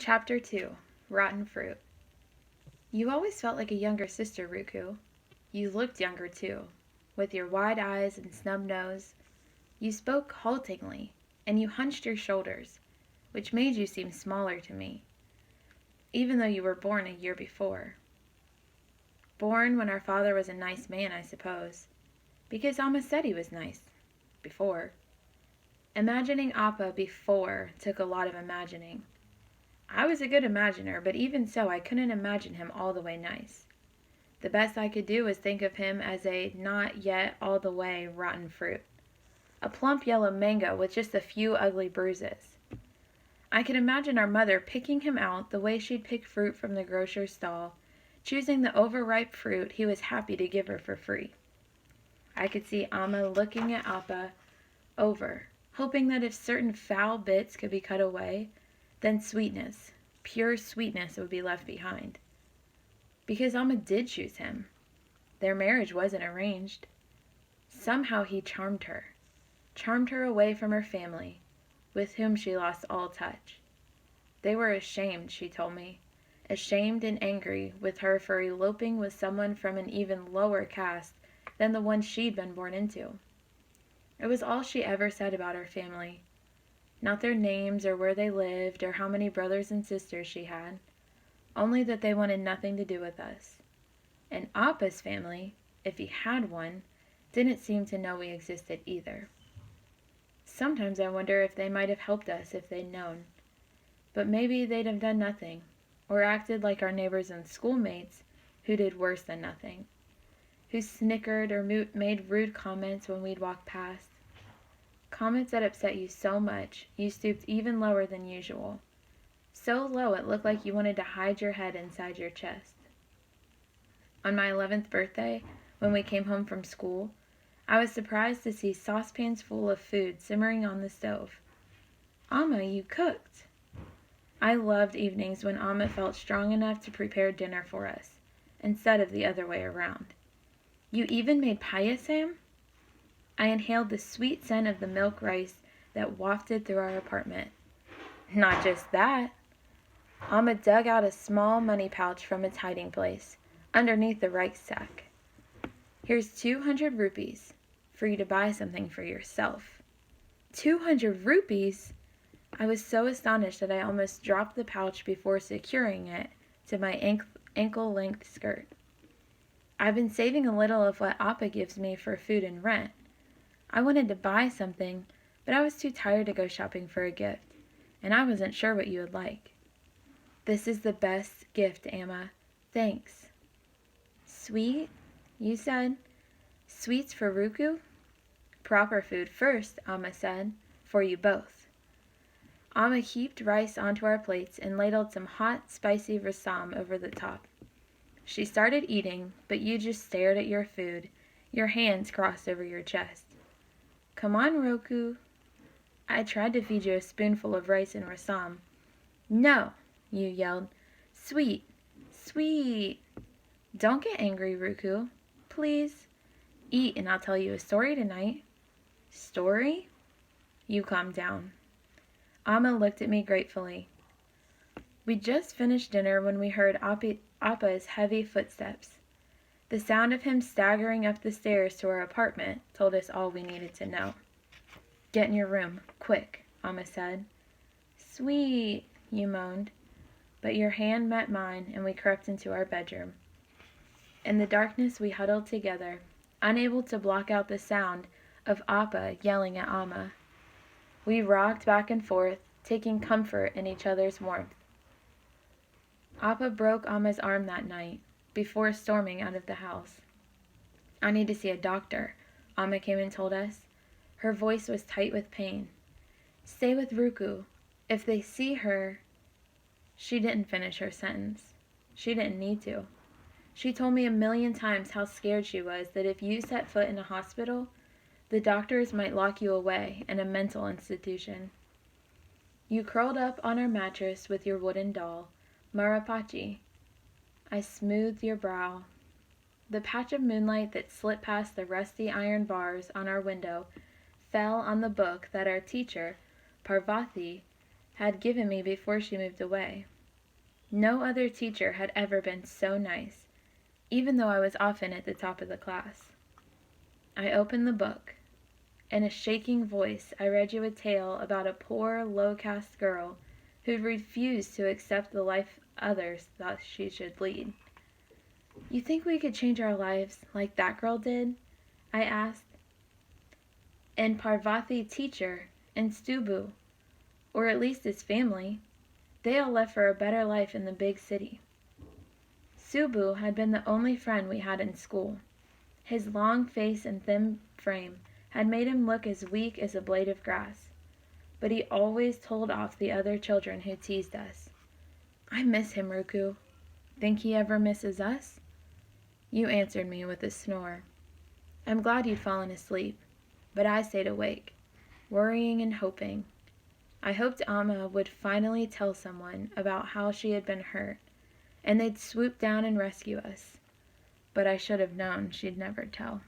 Chapter 2 Rotten Fruit. You always felt like a younger sister, Ruku. You looked younger, too, with your wide eyes and snub nose. You spoke haltingly, and you hunched your shoulders, which made you seem smaller to me, even though you were born a year before. Born when our father was a nice man, I suppose, because Amma said he was nice. Before. Imagining Appa before took a lot of imagining. I was a good imaginer, but even so I couldn't imagine him all the way nice. The best I could do was think of him as a not yet all the way rotten fruit. A plump yellow mango with just a few ugly bruises. I could imagine our mother picking him out the way she'd pick fruit from the grocer's stall, choosing the overripe fruit he was happy to give her for free. I could see Amma looking at Appa over, hoping that if certain foul bits could be cut away, then sweetness, pure sweetness, would be left behind. Because Amma did choose him. Their marriage wasn't arranged. Somehow he charmed her away from her family, with whom she lost all touch. They were ashamed, she told me, ashamed and angry with her for eloping with someone from an even lower caste than the one she'd been born into. It was all she ever said about her family. Not their names or where they lived or how many brothers and sisters she had. Only that they wanted nothing to do with us. And Appa's family, if he had one, didn't seem to know we existed either. Sometimes I wonder if they might have helped us if they'd known. But maybe they'd have done nothing, or acted like our neighbors and schoolmates who did worse than nothing, who snickered or made rude comments when we'd walk past. Comments that upset you so much you stooped even lower than usual. So low it looked like you wanted to hide your head inside your chest. On my 11th birthday, when we came home from school, I was surprised to see saucepans full of food simmering on the stove. Amma, you cooked! I loved evenings when Amma felt strong enough to prepare dinner for us, instead of the other way around. You even made payasam? I inhaled the sweet scent of the milk rice that wafted through our apartment. Not just that. Amma dug out a small money pouch from its hiding place, underneath the rice sack. Here's 200 rupees for you to buy something for yourself. 200 rupees? I was so astonished that I almost dropped the pouch before securing it to my ankle-length skirt. I've been saving a little of what Appa gives me for food and rent. I wanted to buy something, but I was too tired to go shopping for a gift, and I wasn't sure what you would like. This is the best gift, Amma. Thanks. Sweet? You said. Sweets for Ruku? Proper food first, Amma said, for you both. Amma heaped rice onto our plates and ladled some hot, spicy rasam over the top. She started eating, but you just stared at your food, your hands crossed over your chest. Come on, Roku. I tried to feed you a spoonful of rice and rasam. No, you yelled. Sweet, sweet. Don't get angry, Ruku. Please. Eat and I'll tell you a story tonight. Story? You calm down. Amma looked at me gratefully. We'd just finished dinner when we heard Appa's heavy footsteps. The sound of him staggering up the stairs to our apartment told us all we needed to know. Get in your room, quick, Amma said. Sweet, you moaned, but your hand met mine and we crept into our bedroom. In the darkness we huddled together, unable to block out the sound of Appa yelling at Amma. We rocked back and forth, taking comfort in each other's warmth. Appa broke Amma's arm that night, before storming out of the house. I need to see a doctor, Amma came and told us. Her voice was tight with pain. Stay with Ruku. If they see her... She didn't finish her sentence. She didn't need to. She told me 1,000,000 times how scared she was that if you set foot in a hospital, the doctors might lock you away in a mental institution. You curled up on our mattress with your wooden doll, Marapachi. I smoothed your brow. The patch of moonlight that slipped past the rusty iron bars on our window fell on the book that our teacher, Parvati, had given me before she moved away. No other teacher had ever been so nice, even though I was often at the top of the class. I opened the book. In a shaking voice, I read you a tale about a poor, low-caste girl who refused to accept the life others thought she should lead. "You think we could change our lives like that girl did?" I asked. "And Parvati teacher, and Stubu, or at least his family, they all left for a better life in the big city." Subu had been the only friend we had in school. His long face and thin frame had made him look as weak as a blade of grass, but he always told off the other children who teased us. "I miss him, Ruku." "Think he ever misses us?" You answered me with a snore. I'm glad you'd fallen asleep, but I stayed awake, worrying and hoping. I hoped Amma would finally tell someone about how she had been hurt, and they'd swoop down and rescue us. But I should have known she'd never tell.